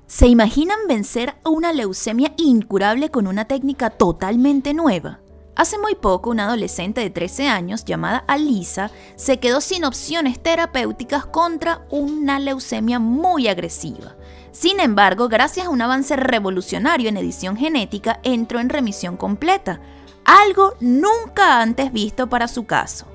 ¿Se imaginan vencer a una leucemia incurable con una técnica totalmente nueva? Hace muy poco, una adolescente de 13 años llamada Alisa se quedó sin opciones terapéuticas contra una leucemia muy agresiva. Sin embargo, gracias a un avance revolucionario en edición genética, entró en remisión completa, algo nunca antes visto para su caso.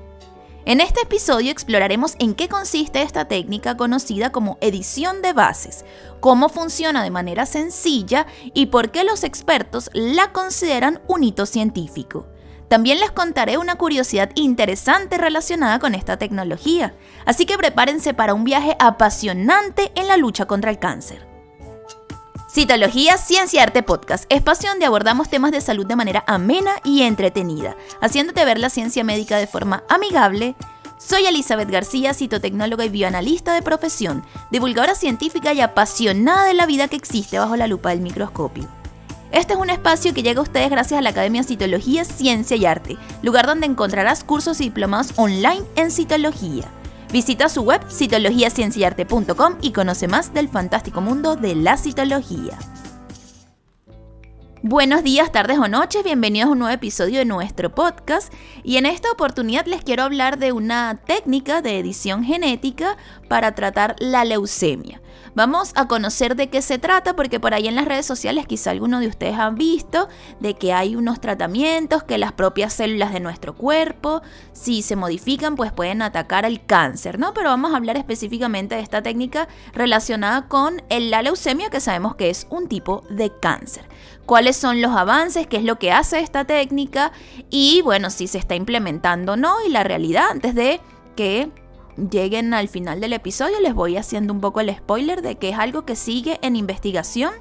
En este episodio exploraremos en qué consiste esta técnica conocida como edición de bases, cómo funciona de manera sencilla y por qué los expertos la consideran un hito científico. También les contaré una curiosidad interesante relacionada con esta tecnología, así que prepárense para un viaje apasionante en la lucha contra el cáncer. Citología, Ciencia y Arte Podcast, espacio donde abordamos temas de salud de manera amena y entretenida, haciéndote ver la ciencia médica de forma amigable. Soy Elizabeth García, citotecnóloga y bioanalista de profesión, divulgadora científica y apasionada de la vida que existe bajo la lupa del microscopio. Este es un espacio que llega a ustedes gracias a la Academia Citología, Ciencia y Arte, lugar donde encontrarás cursos y diplomados online en citología. Visita su web citologiacienciayarte.com y conoce más del fantástico mundo de la citología. Buenos días, tardes o noches, bienvenidos a un nuevo episodio de nuestro podcast y en esta oportunidad les quiero hablar de una técnica de edición genética para tratar la leucemia. Vamos a conocer de qué se trata porque por ahí en las redes sociales quizá alguno de ustedes han visto de que hay unos tratamientos que las propias células de nuestro cuerpo, si se modifican, pues pueden atacar al cáncer, ¿no? Pero vamos a hablar específicamente de esta técnica relacionada con la leucemia, que sabemos que es un tipo de cáncer. ¿Cuáles son los avances? ¿Qué es lo que hace esta técnica? Y bueno, si se está implementando o no. Y la realidad, antes de que lleguen al final del episodio, les voy haciendo un poco el spoiler de que es algo que sigue en investigación.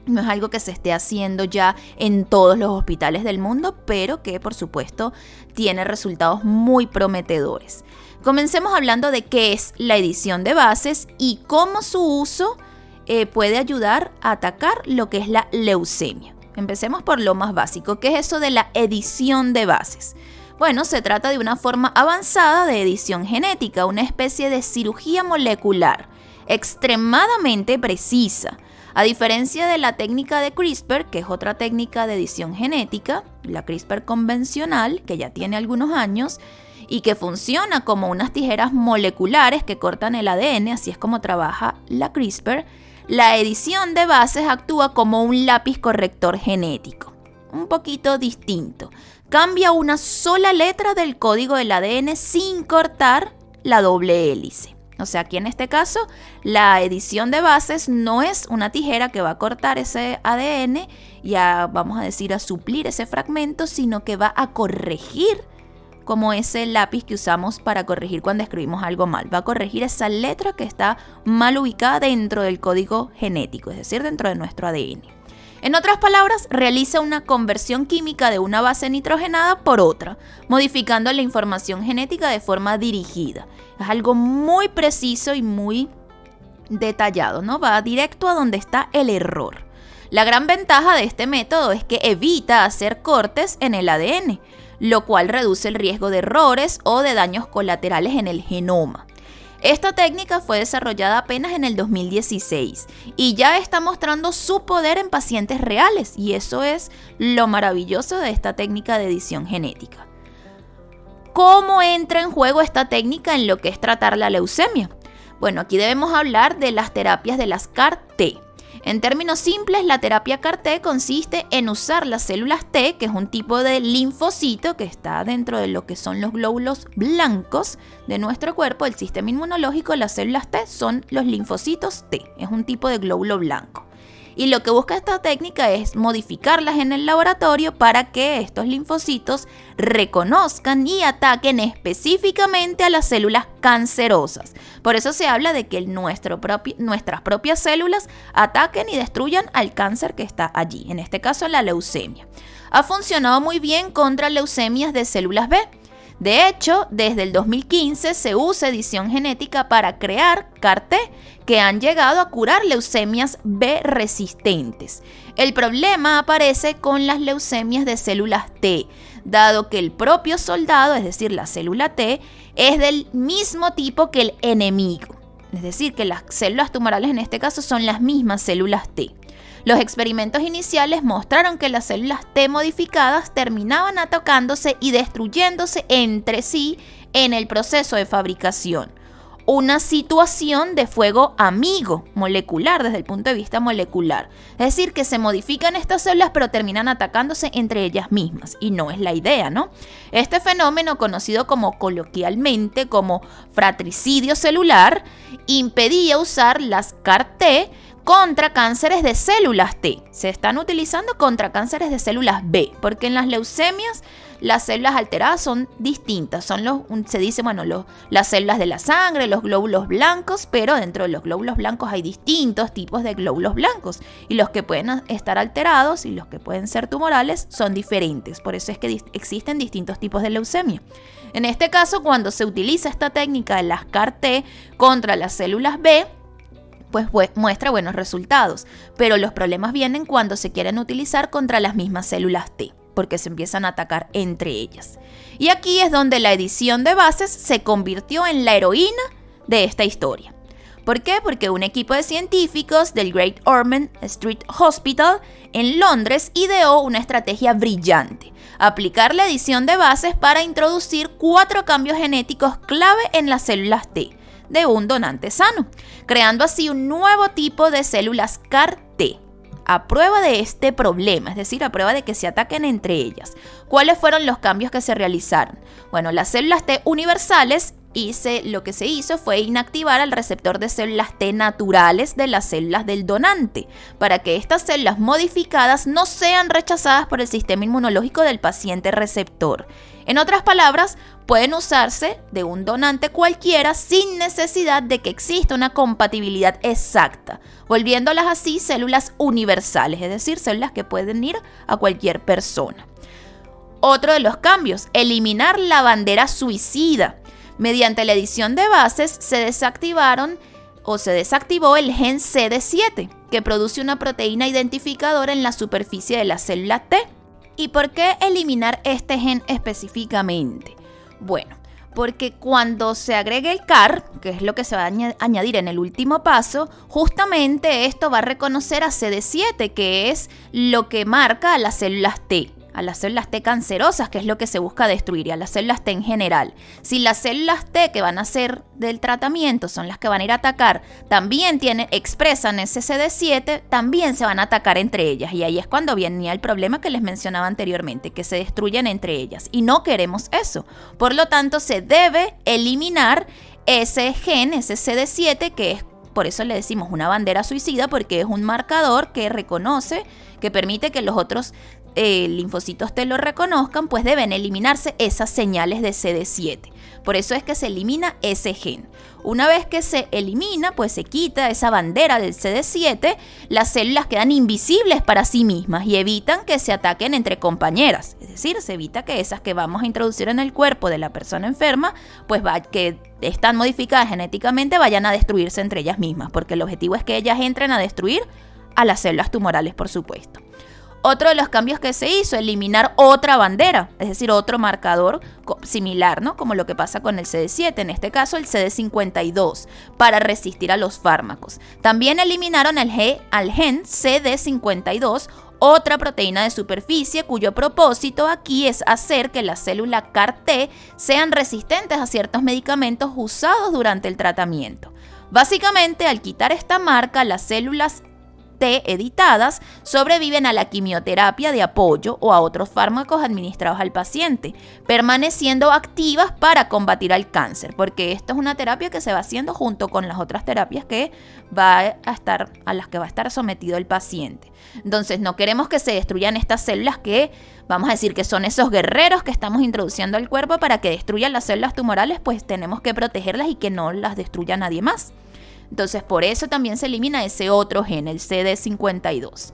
No es algo que se esté haciendo ya en todos los hospitales del mundo, pero que por supuesto tiene resultados muy prometedores. Comencemos hablando de qué es la edición de bases y cómo su uso puede ayudar a atacar lo que es la leucemia. Empecemos por lo más básico. ¿Qué es eso de la edición de bases? Bueno, se trata de una forma avanzada de edición genética, una especie de cirugía molecular extremadamente precisa. A diferencia de la técnica de CRISPR, que es otra técnica de edición genética, la CRISPR convencional, que ya tiene algunos años, y que funciona como unas tijeras moleculares que cortan el ADN, así es como trabaja la CRISPR, la edición de bases actúa como un lápiz corrector genético, un poquito distinto. Cambia una sola letra del código del ADN sin cortar la doble hélice. O sea, aquí en este caso, la edición de bases no es una tijera que va a cortar ese ADN y vamos a decir, a suplir ese fragmento, sino que va a corregir como ese lápiz que usamos para corregir cuando escribimos algo mal. Va a corregir esa letra que está mal ubicada dentro del código genético, es decir, dentro de nuestro ADN. En otras palabras, realiza una conversión química de una base nitrogenada por otra, modificando la información genética de forma dirigida. Es algo muy preciso y muy detallado, ¿no? Va directo a donde está el error. La gran ventaja de este método es que evita hacer cortes en el ADN, lo cual reduce el riesgo de errores o de daños colaterales en el genoma. Esta técnica fue desarrollada apenas en el 2016 y ya está mostrando su poder en pacientes reales, y eso es lo maravilloso de esta técnica de edición genética. ¿Cómo entra en juego esta técnica en lo que es tratar la leucemia? Bueno, aquí debemos hablar de las terapias de las CAR-T. En términos simples, la terapia CAR-T consiste en usar las células T, que es un tipo de linfocito que está dentro de lo que son los glóbulos blancos de nuestro cuerpo, el sistema inmunológico. Las células T son los linfocitos T, es un tipo de glóbulo blanco. Y lo que busca esta técnica es modificarlas en el laboratorio para que estos linfocitos reconozcan y ataquen específicamente a las células cancerosas. Por eso se habla de que nuestras propias células ataquen y destruyan al cáncer que está allí, en este caso la leucemia. Ha funcionado muy bien contra leucemias de células B. De hecho, desde el 2015 se usa edición genética para crear CAR-T que han llegado a curar leucemias B resistentes. El problema aparece con las leucemias de células T, dado que el propio soldado, es decir, la célula T, es del mismo tipo que el enemigo. es decir, que las células tumorales en este caso son las mismas células T. Los experimentos iniciales mostraron que las células T modificadas terminaban atacándose y destruyéndose entre sí en el proceso de fabricación. Una situación de fuego amigo molecular desde el punto de vista molecular. Es decir, que se modifican estas células pero terminan atacándose entre ellas mismas. Y no es la idea, ¿no? Este fenómeno, conocido coloquialmente como fratricidio celular, impedía usar las CAR-T contra cánceres de células T. Se están utilizando contra cánceres de células B, porque en las leucemias las células alteradas son distintas. Se dice, las células de la sangre, los glóbulos blancos, pero dentro de los glóbulos blancos hay distintos tipos de glóbulos blancos. Y los que pueden estar alterados y los que pueden ser tumorales son diferentes. Por eso es que existen distintos tipos de leucemia. En este caso, cuando se utiliza esta técnica de las CAR-T contra las células B, pues muestra buenos resultados, pero los problemas vienen cuando se quieren utilizar contra las mismas células T, porque se empiezan a atacar entre ellas. Y aquí es donde la edición de bases se convirtió en la heroína de esta historia. ¿Por qué? Porque un equipo de científicos del Great Ormond Street Hospital en Londres ideó una estrategia brillante: aplicar la edición de bases para introducir 4 cambios genéticos clave en las células T de un donante sano, creando así un nuevo tipo de células CAR-T. A prueba de este problema, es decir, a prueba de que se ataquen entre ellas. ¿Cuáles fueron los cambios que se realizaron? Bueno, las células T universales, lo que se hizo fue inactivar al receptor de células T naturales de las células del donante, para que estas células modificadas no sean rechazadas por el sistema inmunológico del paciente receptor. En otras palabras, pueden usarse de un donante cualquiera sin necesidad de que exista una compatibilidad exacta, volviéndolas así células universales, es decir, células que pueden ir a cualquier persona. Otro de los cambios: eliminar la bandera suicida. Mediante la edición de bases se desactivó el gen CD7, que produce una proteína identificadora en la superficie de la célula T. ¿Y por qué eliminar este gen específicamente? Bueno, porque cuando se agregue el CAR, que es lo que se va a añadir en el último paso, justamente esto va a reconocer a CD7, que es lo que marca a las células T. A las células T cancerosas, que es lo que se busca destruir, y a las células T en general. Si las células T que van a ser del tratamiento son las que van a ir a atacar, también expresan ese CD7, también se van a atacar entre ellas. Y ahí es cuando venía el problema que les mencionaba anteriormente, que se destruyen entre ellas. Y no queremos eso. Por lo tanto, se debe eliminar ese gen, ese CD7, que es, por eso le decimos una bandera suicida, porque es un marcador que reconoce, que permite que los otros linfocitos T lo reconozcan, pues deben eliminarse esas señales de CD7. Por eso es que se elimina ese gen. Una vez que se elimina, pues se quita esa bandera del CD7, las células quedan invisibles para sí mismas y evitan que se ataquen entre compañeras. Es decir, se evita que esas que vamos a introducir en el cuerpo de la persona enferma, pues que están modificadas genéticamente, vayan a destruirse entre ellas mismas, porque el objetivo es que ellas entren a destruir a las células tumorales, por supuesto. Otro de los cambios que se hizo, eliminar otra bandera, es decir, otro marcador similar, ¿no? Como lo que pasa con el CD7, en este caso el CD52, para resistir a los fármacos. También eliminaron al gen CD52, otra proteína de superficie cuyo propósito aquí es hacer que las células CAR-T sean resistentes a ciertos medicamentos usados durante el tratamiento. Básicamente, al quitar esta marca, las células T editadas sobreviven a la quimioterapia de apoyo o a otros fármacos administrados al paciente, permaneciendo activas para combatir al cáncer, porque esto es una terapia que se va haciendo junto con las otras terapias a las que va a estar sometido el paciente. Entonces, no queremos que se destruyan estas células que, vamos a decir, que son esos guerreros que estamos introduciendo al cuerpo para que destruyan las células tumorales, pues tenemos que protegerlas y que no las destruya nadie más. Entonces, por eso también se elimina ese otro gen, el CD52.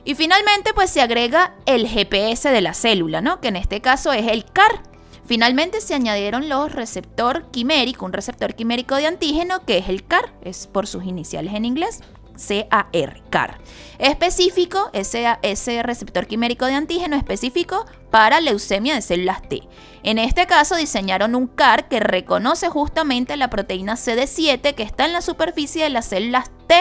Y finalmente, pues se agrega el GPS de la célula, ¿no? Que en este caso es el CAR. Finalmente se añadieron un receptor quimérico de antígeno, que es el CAR, es por sus iniciales en inglés. CAR. Específico, ese receptor quimérico de antígeno específico para leucemia de células T. En este caso diseñaron un CAR que reconoce justamente la proteína CD7 que está en la superficie de las células T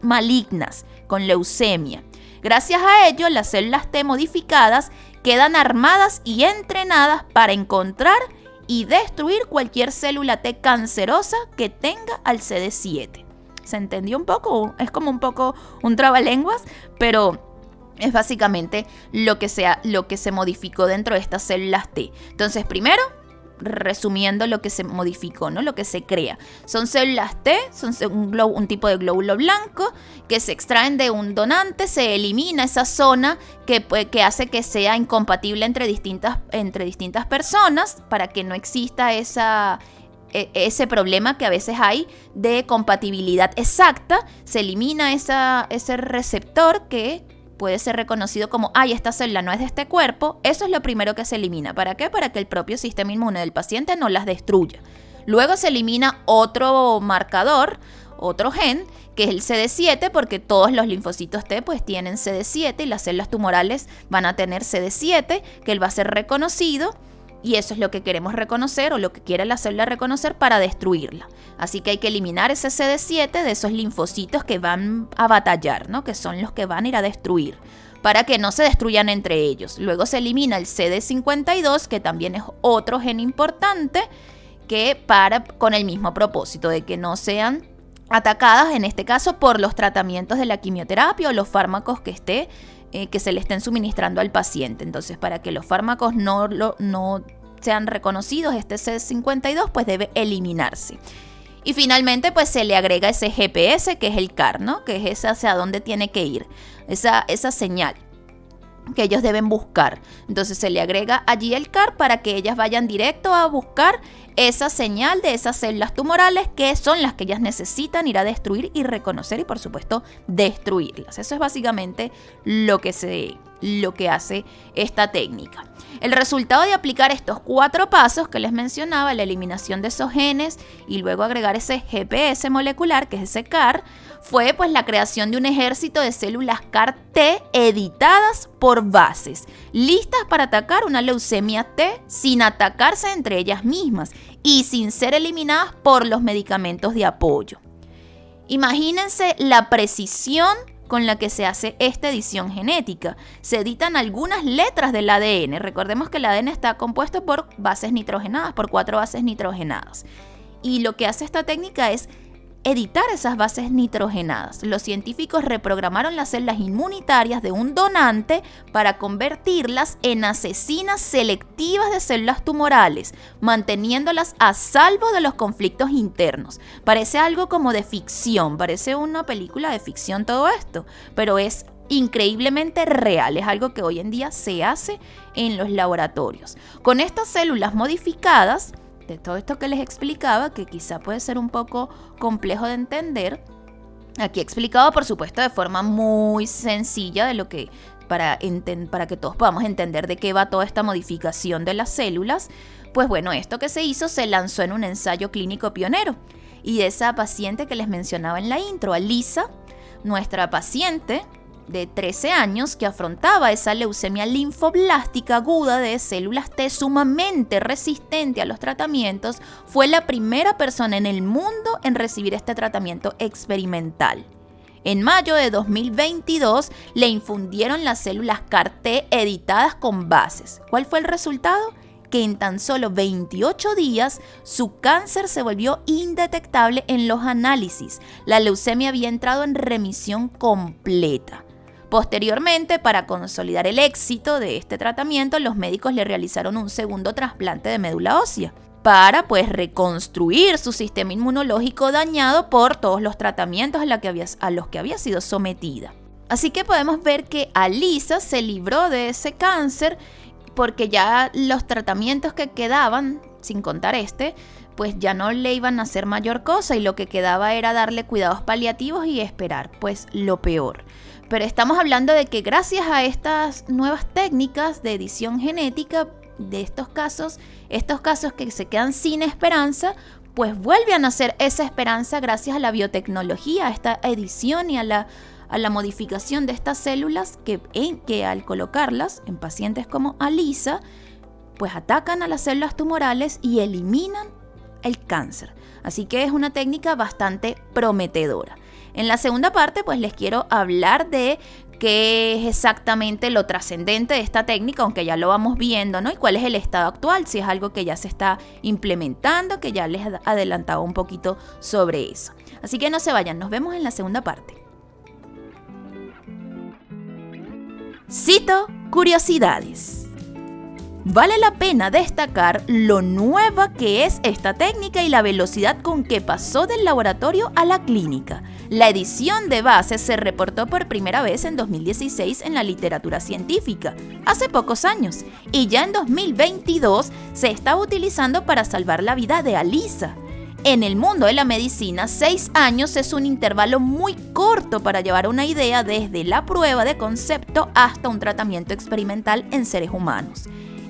malignas con leucemia. Gracias a ello, las células T modificadas quedan armadas y entrenadas para encontrar y destruir cualquier célula T cancerosa que tenga al CD7. ¿Se entendió un poco? Es como un poco un trabalenguas, pero es básicamente lo que se modificó dentro de estas células T. Entonces, primero, resumiendo lo que se modificó, ¿no? Lo que se crea. Son células T, son un tipo de glóbulo blanco que se extraen de un donante, se elimina esa zona que hace que sea incompatible entre distintas personas para que no exista ese problema que a veces hay de compatibilidad exacta. Se elimina ese receptor que puede ser reconocido como, esta célula no es de este cuerpo. Eso es lo primero que se elimina. ¿Para qué? Para que el propio sistema inmune del paciente no las destruya. Luego se elimina otro marcador, otro gen, que es el CD7, porque todos los linfocitos T pues tienen CD7 y las células tumorales van a tener CD7, que él va a ser reconocido. Y eso es lo que queremos reconocer o lo que quiere la célula reconocer para destruirla. Así que hay que eliminar ese CD7 de esos linfocitos que van a batallar, ¿no? Que son los que van a ir a destruir, para que no se destruyan entre ellos. Luego se elimina el CD52, que también es otro gen importante, con el mismo propósito de que no sean atacadas, en este caso, por los tratamientos de la quimioterapia o los fármacos que se le estén suministrando al paciente. Entonces, para que los fármacos no sean reconocidos, este CD52 pues debe eliminarse. Y finalmente pues se le agrega ese GPS, que es el CAR, ¿no? Que es hacia dónde tiene que ir, esa señal que ellos deben buscar. Entonces se le agrega allí el CAR para que ellas vayan directo a buscar esa señal de esas células tumorales, que son las que ellas necesitan ir a destruir y reconocer y por supuesto destruirlas. Eso es básicamente lo que hace esta técnica. El resultado de aplicar estos 4 pasos que les mencionaba, la eliminación de esos genes y luego agregar ese GPS molecular, que es ese CAR, fue pues la creación de un ejército de células CAR-T editadas por bases, listas para atacar una leucemia T sin atacarse entre ellas mismas y sin ser eliminadas por los medicamentos de apoyo. Imagínense la precisión con la que se hace esta edición genética. Se editan algunas letras del ADN. Recordemos que el ADN está compuesto por bases nitrogenadas, por 4 bases nitrogenadas. Y lo que hace esta técnica es editar esas bases nitrogenadas. Los científicos reprogramaron las células inmunitarias de un donante para convertirlas en asesinas selectivas de células tumorales, manteniéndolas a salvo de los conflictos internos. Parece algo como de ficción, parece una película de ficción todo esto, pero es increíblemente real, es algo que hoy en día se hace en los laboratorios. Con estas células modificadas, de todo esto que les explicaba, que quizá puede ser un poco complejo de entender, aquí explicado por supuesto de forma muy sencilla para que todos podamos entender de qué va toda esta modificación de las células. Pues bueno, esto que se hizo se lanzó en un ensayo clínico pionero, y esa paciente que les mencionaba en la intro, Alisa, nuestra paciente de 13 años que afrontaba esa leucemia linfoblástica aguda de células T sumamente resistente a los tratamientos, fue la primera persona en el mundo en recibir este tratamiento experimental. En mayo de 2022 le infundieron las células CAR-T editadas con bases. ¿Cuál fue el resultado? Que en tan solo 28 días su cáncer se volvió indetectable en los análisis. La leucemia había entrado en remisión completa. Posteriormente, para consolidar el éxito de este tratamiento, los médicos le realizaron un segundo trasplante de médula ósea para reconstruir su sistema inmunológico dañado por todos los tratamientos a los que había sido sometida. Así que podemos ver que Alisa se libró de ese cáncer porque ya los tratamientos que quedaban, sin contar pues ya no le iban a hacer mayor cosa, y lo que quedaba era darle cuidados paliativos y esperar pues lo peor. Pero estamos hablando de que gracias a estas nuevas técnicas de edición genética de estos casos que se quedan sin esperanza, pues vuelve a nacer esa esperanza gracias a la biotecnología, a esta edición y a la modificación de estas células que al colocarlas en pacientes como Alisa, pues atacan a las células tumorales y eliminan el cáncer. Así que es una técnica bastante prometedora. En la segunda parte, pues les quiero hablar de qué es exactamente lo trascendente de esta técnica, aunque ya lo vamos viendo, ¿no? Y cuál es el estado actual, si es algo que ya se está implementando, que ya les he adelantado un poquito sobre eso. Así que no se vayan, nos vemos en la segunda parte. Cito curiosidades. Vale la pena destacar lo nueva que es esta técnica y la velocidad con que pasó del laboratorio a la clínica. La edición de bases se reportó por primera vez en 2016 en la literatura científica, hace pocos años, y ya en 2022 se estaba utilizando para salvar la vida de Alisa. En el mundo de la medicina, 6 años es un intervalo muy corto para llevar una idea desde la prueba de concepto hasta un tratamiento experimental en seres humanos.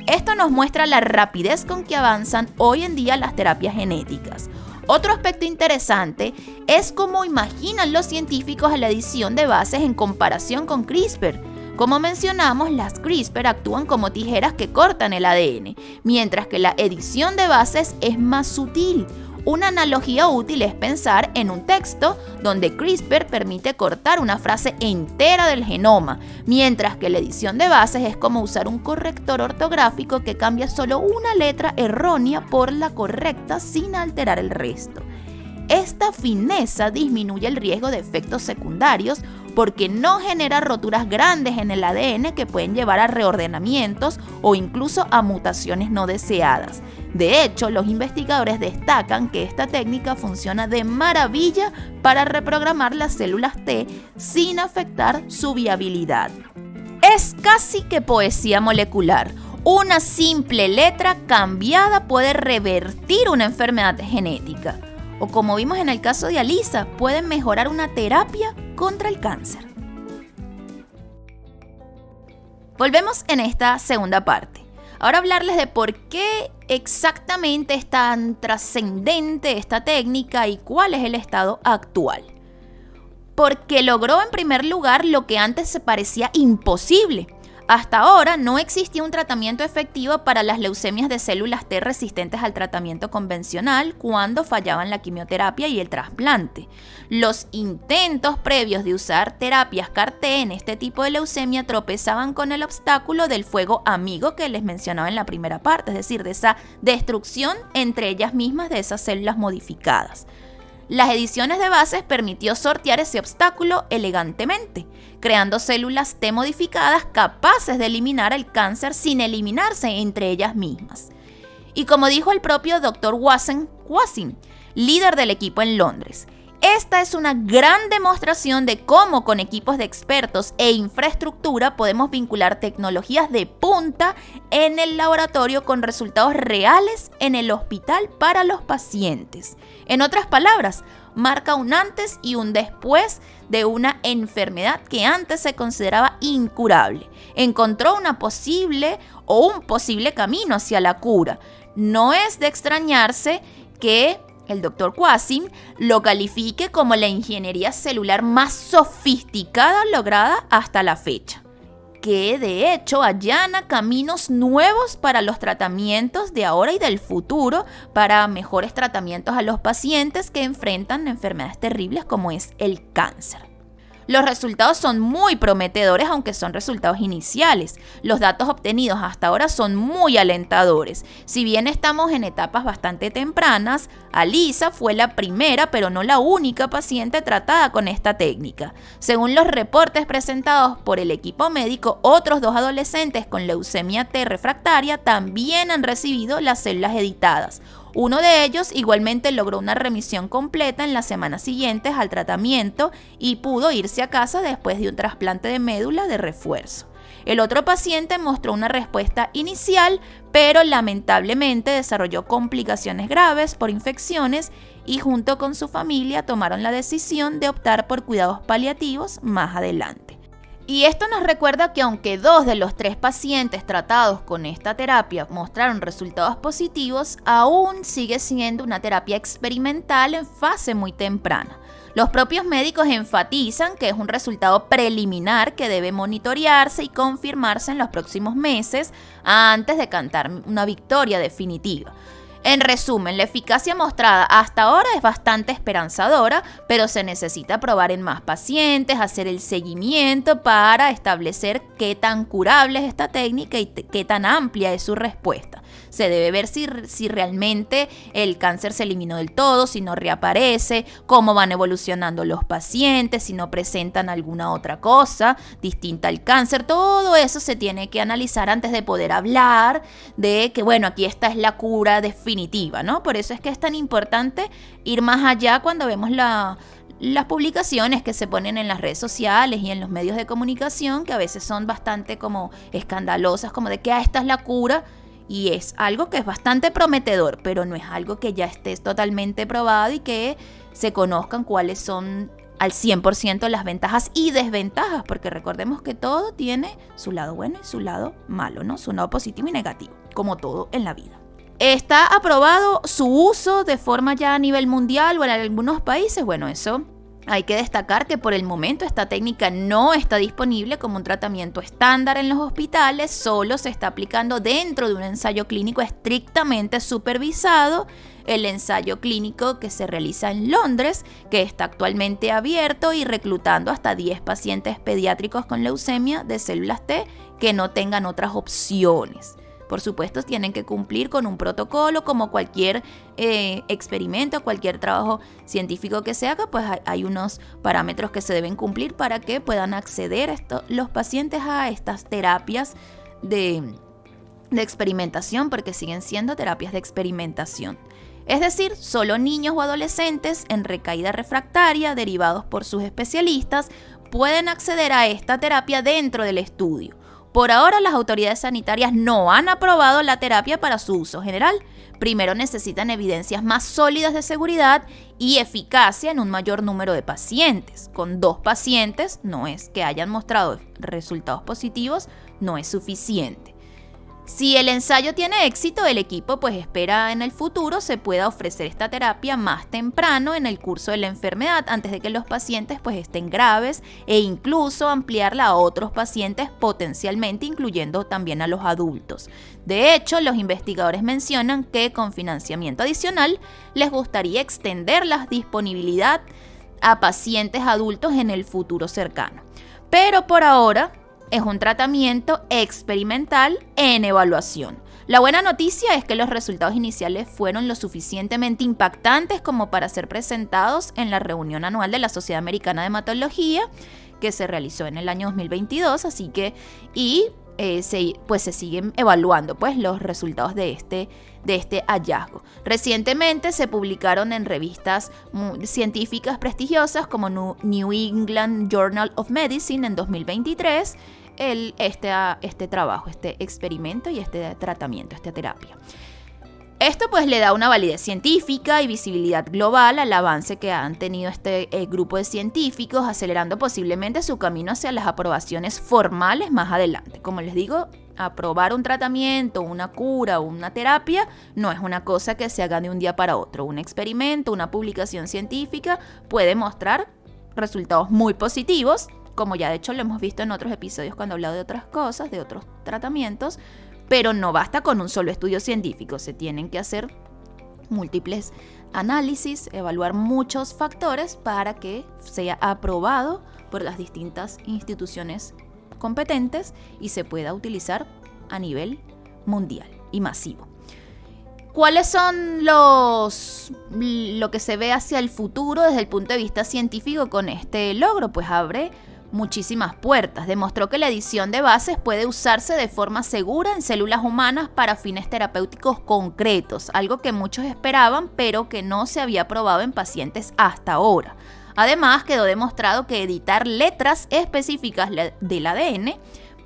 Esto nos muestra la rapidez con que avanzan hoy en día las terapias genéticas. Otro aspecto interesante es cómo imaginan los científicos a la edición de bases en comparación con CRISPR. Como mencionamos, las CRISPR actúan como tijeras que cortan el ADN, mientras que la edición de bases es más sutil. Una analogía útil es pensar en un texto donde CRISPR permite cortar una frase entera del genoma, mientras que la edición de bases es como usar un corrector ortográfico que cambia solo una letra errónea por la correcta sin alterar el resto. Esta fineza disminuye el riesgo de efectos secundarios porque no genera roturas grandes en el ADN que pueden llevar a reordenamientos o incluso a mutaciones no deseadas. De hecho, los investigadores destacan que esta técnica funciona de maravilla para reprogramar las células T sin afectar su viabilidad. Es casi que poesía molecular. Una simple letra cambiada puede revertir una enfermedad genética. O como vimos en el caso de Alisa, pueden mejorar una terapia contra el cáncer. Volvemos en esta segunda parte. Ahora hablarles de por qué exactamente es tan trascendente esta técnica y cuál es el estado actual. Porque logró en primer lugar lo que antes se parecía imposible. Hasta ahora no existía un tratamiento efectivo para las leucemias de células T resistentes al tratamiento convencional cuando fallaban la quimioterapia y el trasplante. Los intentos previos de usar terapias CAR-T en este tipo de leucemia tropezaban con el obstáculo del fuego amigo que les mencionaba en la primera parte, es decir, de esa destrucción entre ellas mismas de esas células modificadas. Las ediciones de bases permitió sortear ese obstáculo elegantemente, creando células T modificadas capaces de eliminar el cáncer sin eliminarse entre ellas mismas. Y como dijo el propio Dr. Quassim, líder del equipo en Londres, esta es una gran demostración de cómo con equipos de expertos e infraestructura podemos vincular tecnologías de punta en el laboratorio con resultados reales en el hospital para los pacientes. En otras palabras, marca un antes y un después de una enfermedad que antes se consideraba incurable. Encontró un posible camino hacia la cura. No es de extrañarse que el Dr. Quassim lo califique como la ingeniería celular más sofisticada lograda hasta la fecha, que de hecho allana caminos nuevos para los tratamientos de ahora y del futuro, para mejores tratamientos a los pacientes que enfrentan enfermedades terribles como es el cáncer. Los resultados son muy prometedores, aunque son resultados iniciales. Los datos obtenidos hasta ahora son muy alentadores. Si bien estamos en etapas bastante tempranas, Alisa fue la primera, pero no la única paciente tratada con esta técnica. Según los reportes presentados por el equipo médico, otros 2 adolescentes con leucemia T refractaria también han recibido las células editadas. Uno de ellos igualmente logró una remisión completa en las semanas siguientes al tratamiento y pudo irse a casa después de un trasplante de médula de refuerzo. El otro paciente mostró una respuesta inicial, pero lamentablemente desarrolló complicaciones graves por infecciones y junto con su familia tomaron la decisión de optar por cuidados paliativos más adelante. Y esto nos recuerda que aunque 2 de los 3 pacientes tratados con esta terapia mostraron resultados positivos, aún sigue siendo una terapia experimental en fase muy temprana. Los propios médicos enfatizan que es un resultado preliminar que debe monitorearse y confirmarse en los próximos meses antes de cantar una victoria definitiva. En resumen, la eficacia mostrada hasta ahora es bastante esperanzadora, pero se necesita probar en más pacientes, hacer el seguimiento para establecer qué tan curable es esta técnica y qué tan amplia es su respuesta. Se debe ver si realmente el cáncer se eliminó del todo, si no reaparece, cómo van evolucionando los pacientes, si no presentan alguna otra cosa distinta al cáncer. Todo eso se tiene que analizar antes de poder hablar de que, bueno, aquí esta es la cura definitiva, ¿no? Por eso es que es tan importante ir más allá cuando vemos las publicaciones que se ponen en las redes sociales y en los medios de comunicación, que a veces son bastante como escandalosas, como de que esta es la cura. Y es algo que es bastante prometedor, pero no es algo que ya esté totalmente probado y que se conozcan cuáles son al 100% las ventajas y desventajas, porque recordemos que todo tiene su lado bueno y su lado malo, ¿no? Su lado positivo y negativo, como todo en la vida. ¿Está aprobado su uso de forma ya a nivel mundial o en algunos países? Bueno, eso hay que destacar que por el momento esta técnica no está disponible como un tratamiento estándar en los hospitales, solo se está aplicando dentro de un ensayo clínico estrictamente supervisado, el ensayo clínico que se realiza en Londres, que está actualmente abierto y reclutando hasta 10 pacientes pediátricos con leucemia de células T que no tengan otras opciones. Por supuesto, tienen que cumplir con un protocolo como cualquier experimento, cualquier trabajo científico que se haga, pues hay unos parámetros que se deben cumplir para que puedan acceder los pacientes a estas terapias de experimentación, porque siguen siendo terapias de experimentación. Es decir, solo niños o adolescentes en recaída refractaria, derivados por sus especialistas, pueden acceder a esta terapia dentro del estudio. Por ahora, las autoridades sanitarias no han aprobado la terapia para su uso general. Primero necesitan evidencias más sólidas de seguridad y eficacia en un mayor número de pacientes. Con 2 pacientes, no es que hayan mostrado resultados positivos, no es suficiente. Si el ensayo tiene éxito, el equipo pues espera en el futuro se pueda ofrecer esta terapia más temprano en el curso de la enfermedad, antes de que los pacientes pues estén graves, e incluso ampliarla a otros pacientes potencialmente, incluyendo también a los adultos. De hecho, los investigadores mencionan que con financiamiento adicional les gustaría extender la disponibilidad a pacientes adultos en el futuro cercano. Pero por ahora es un tratamiento experimental en evaluación. La buena noticia es que los resultados iniciales fueron lo suficientemente impactantes como para ser presentados en la reunión anual de la Sociedad Americana de Hematología, que se realizó en el año 2022, así que se siguen evaluando pues los resultados de este hallazgo. Recientemente se publicaron en revistas científicas prestigiosas como New England Journal of Medicine en 2023 este trabajo, este experimento y este tratamiento, esta terapia. Esto pues le da una validez científica y visibilidad global al avance que han tenido este grupo de científicos, acelerando posiblemente su camino hacia las aprobaciones formales más adelante. Como les digo, aprobar un tratamiento, una cura o una terapia no es una cosa que se haga de un día para otro. Un experimento, una publicación científica puede mostrar resultados muy positivos, como ya de hecho lo hemos visto en otros episodios cuando he hablado de otras cosas, de otros tratamientos, pero no basta con un solo estudio científico, se tienen que hacer múltiples análisis, evaluar muchos factores para que sea aprobado por las distintas instituciones competentes y se pueda utilizar a nivel mundial y masivo. ¿Cuáles son lo que se ve hacia el futuro desde el punto de vista científico con este logro? Pues abre muchísimas puertas. Demostró que la edición de bases puede usarse de forma segura en células humanas para fines terapéuticos concretos, algo que muchos esperaban pero que no se había probado en pacientes hasta ahora. Además, quedó demostrado que editar letras específicas del ADN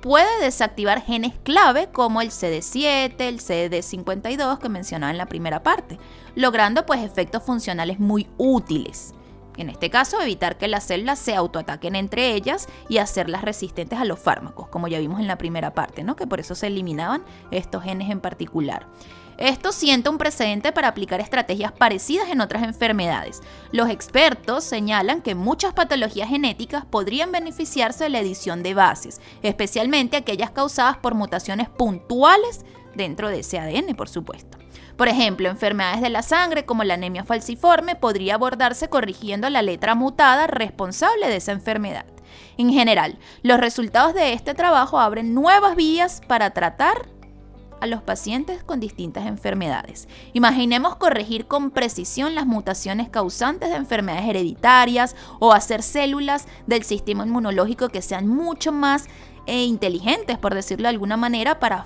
puede desactivar genes clave como el CD7, el CD52 que mencionaba en la primera parte, logrando pues efectos funcionales muy útiles. En este caso, evitar que las células se autoataquen entre ellas y hacerlas resistentes a los fármacos, como ya vimos en la primera parte, ¿no? Que por eso se eliminaban estos genes en particular. Esto sienta un precedente para aplicar estrategias parecidas en otras enfermedades. Los expertos señalan que muchas patologías genéticas podrían beneficiarse de la edición de bases, especialmente aquellas causadas por mutaciones puntuales dentro de ese ADN, por supuesto. Por ejemplo, enfermedades de la sangre como la anemia falciforme podría abordarse corrigiendo la letra mutada responsable de esa enfermedad. En general, los resultados de este trabajo abren nuevas vías para tratar a los pacientes con distintas enfermedades. Imaginemos corregir con precisión las mutaciones causantes de enfermedades hereditarias o hacer células del sistema inmunológico que sean mucho más inteligentes, por decirlo de alguna manera, para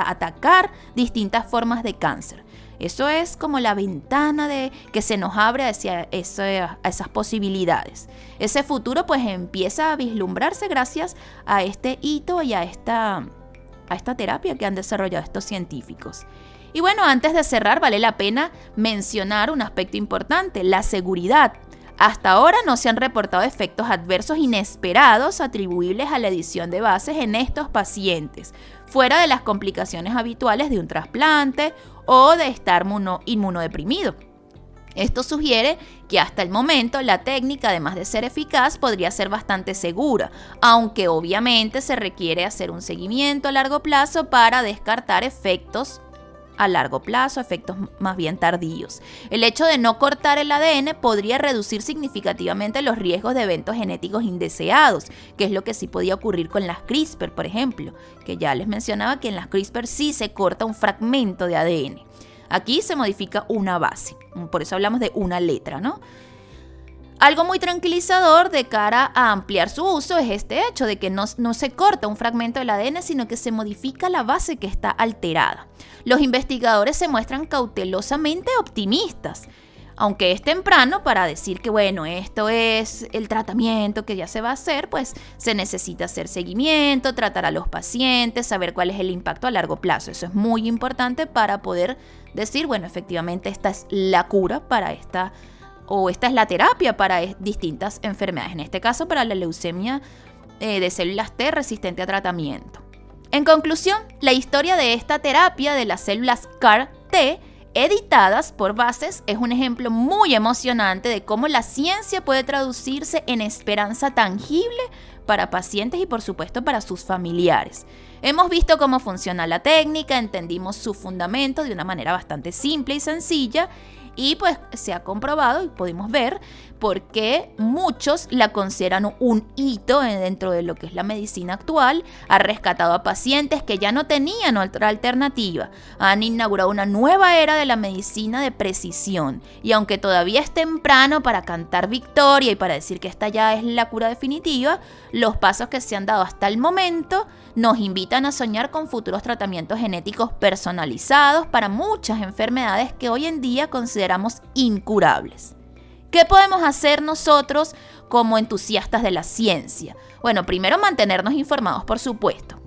atacar distintas formas de cáncer. Eso es como la ventana que se nos abre hacia esas posibilidades. Ese futuro pues empieza a vislumbrarse gracias a este hito y a esta terapia que han desarrollado estos científicos. Y bueno, antes de cerrar, vale la pena mencionar un aspecto importante, la seguridad. Hasta ahora no se han reportado efectos adversos inesperados atribuibles a la edición de bases en estos pacientes, fuera de las complicaciones habituales de un trasplante o de estar inmunodeprimido. Esto sugiere que hasta el momento la técnica, además de ser eficaz, podría ser bastante segura, aunque obviamente se requiere hacer un seguimiento a largo plazo para descartar efectos a largo plazo, efectos más bien tardíos. El hecho de no cortar el ADN podría reducir significativamente los riesgos de eventos genéticos indeseados, que es lo que sí podía ocurrir con las CRISPR, por ejemplo, que ya les mencionaba que en las CRISPR sí se corta un fragmento de ADN. Aquí se modifica una base, por eso hablamos de una letra, ¿no? Algo muy tranquilizador de cara a ampliar su uso es este hecho de que no se corta un fragmento del ADN, sino que se modifica la base que está alterada. Los investigadores se muestran cautelosamente optimistas, aunque es temprano para decir que bueno, esto es el tratamiento que ya se va a hacer, pues se necesita hacer seguimiento, tratar a los pacientes, saber cuál es el impacto a largo plazo. Eso es muy importante para poder decir, bueno, efectivamente esta es la cura para esta es la terapia para distintas enfermedades, en este caso para la leucemia de células T resistente a tratamiento. En conclusión, la historia de esta terapia de las células CAR-T editadas por bases es un ejemplo muy emocionante de cómo la ciencia puede traducirse en esperanza tangible para pacientes y por supuesto para sus familiares. Hemos visto cómo funciona la técnica, entendimos su fundamento de una manera bastante simple y sencilla y pues se ha comprobado y pudimos ver por qué muchos la consideran un hito dentro de lo que es la medicina actual. Ha rescatado a pacientes que ya no tenían otra alternativa. Han inaugurado una nueva era de la medicina de precisión. Y aunque todavía es temprano para cantar victoria y para decir que esta ya es la cura definitiva, los pasos que se han dado hasta el momento nos invitan a soñar con futuros tratamientos genéticos personalizados para muchas enfermedades que hoy en día consideramos incurables. ¿Qué podemos hacer nosotros como entusiastas de la ciencia? Bueno, primero mantenernos informados, por supuesto,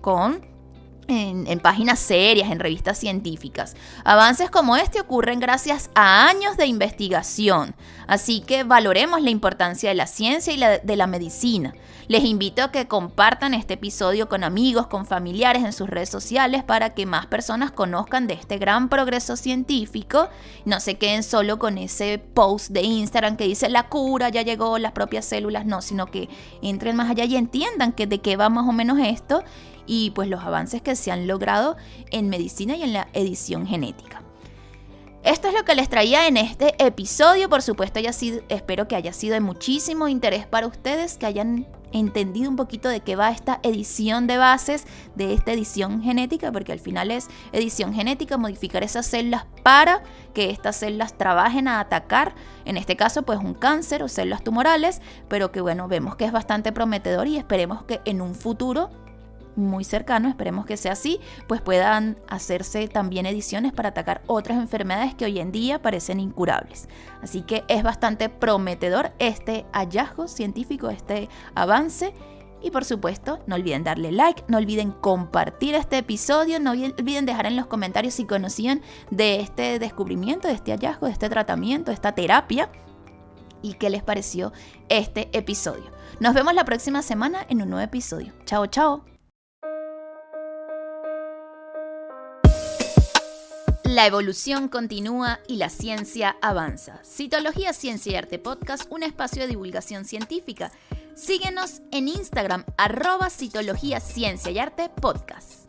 en páginas serias, en revistas científicas. Avances como este ocurren gracias a años de investigación, así que valoremos la importancia de la ciencia y de la medicina. Les invito a que compartan este episodio con amigos, con familiares en sus redes sociales para que más personas conozcan de este gran progreso científico. No se queden solo con ese post de Instagram que dice la cura, ya llegó, las propias células, no, sino que entren más allá y entiendan de qué va más o menos esto y pues los avances que se han logrado en medicina y en la edición genética. Esto es lo que les traía en este episodio. Por supuesto, espero que haya sido de muchísimo interés para ustedes, que hayan entendido un poquito de qué va esta edición de bases, de esta edición genética, porque al final es edición genética, modificar esas células para que estas células trabajen a atacar, en este caso pues un cáncer o células tumorales, pero que bueno, vemos que es bastante prometedor y esperemos que en un futuro muy cercano, esperemos que sea así, pues puedan hacerse también ediciones para atacar otras enfermedades que hoy en día parecen incurables. Así que es bastante prometedor este hallazgo científico, este avance. Y por supuesto, no olviden darle like, no olviden compartir este episodio, no olviden dejar en los comentarios si conocían de este descubrimiento, de este hallazgo, de este tratamiento, de esta terapia. y qué les pareció este episodio. Nos vemos la próxima semana en un nuevo episodio. Chao, chao. La evolución continúa y la ciencia avanza. Citología, Ciencia y Arte Podcast, un espacio de divulgación científica. Síguenos en Instagram, @Citología, Ciencia y Arte Podcast.